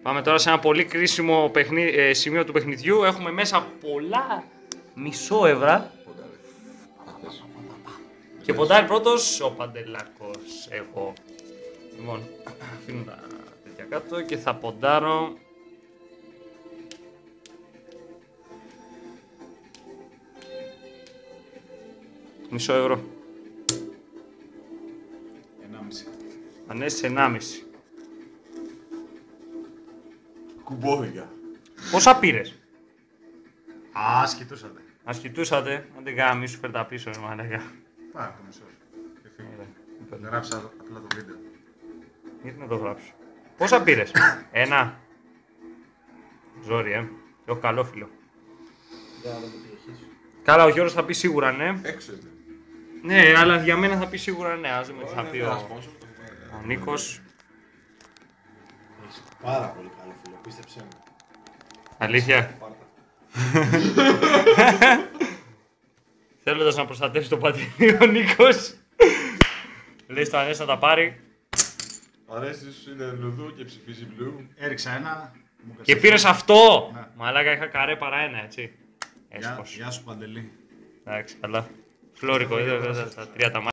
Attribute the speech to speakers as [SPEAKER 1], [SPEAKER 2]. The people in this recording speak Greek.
[SPEAKER 1] Πάμε τώρα σε ένα πολύ κρίσιμο σημείο του παιχνιδιού. Έχουμε μέσα πολλά μισό ευρώ. Και ποντάρει πρώτος ο Παντελάκος. Εγώ. Λοιπόν, αφήνω τα τέτοια κάτω και θα ποντάρω. Μισό ευρώ.
[SPEAKER 2] 1,5.
[SPEAKER 1] Ανέστησε 1,5.
[SPEAKER 2] Κουμπόθηκα.
[SPEAKER 1] Πόσα πήρες?
[SPEAKER 2] Α, σκητούσατε.
[SPEAKER 1] Ας κοιτούσατε, αν δεν γάμι σου φέρτα πίσω, ρε μαλάκα.
[SPEAKER 2] Πάρα το μισό. Γράψα απλά το βίντεο.
[SPEAKER 1] Γιατί να το γράψω. Πόσα πήρες? 1. Ζόρι, έχω καλό φίλο. Καλά, ο Γιώργος θα πει σίγουρα ναι.
[SPEAKER 2] 6 είναι.
[SPEAKER 1] Ναι, αλλά για μένα θα πει σίγουρα ναι. Ας δούμε τι θα πει ο Νίκος.
[SPEAKER 3] Έχεις πάρα πολύ καλό φίλο, πίστεψέ μου.
[SPEAKER 1] Αλήθεια. Θέλοντας να προστατεύσει το πατήρι ο Νίκος. Λέει στο Ανέστη να τα πάρει.
[SPEAKER 2] Ο Ανέστης σου είναι λουδού και ψηφίζει μπλου.
[SPEAKER 3] Έριξα ένα.
[SPEAKER 1] Και πήρες αυτό!
[SPEAKER 3] Ναι.
[SPEAKER 1] Μαλάκα, είχα καρέ παρά ένα, έτσι. Έσχος.
[SPEAKER 3] Γεια σου Παντελή.
[SPEAKER 1] Εντάξει, καλά. Φλόρικο, είδα τα τρία τα μάτια.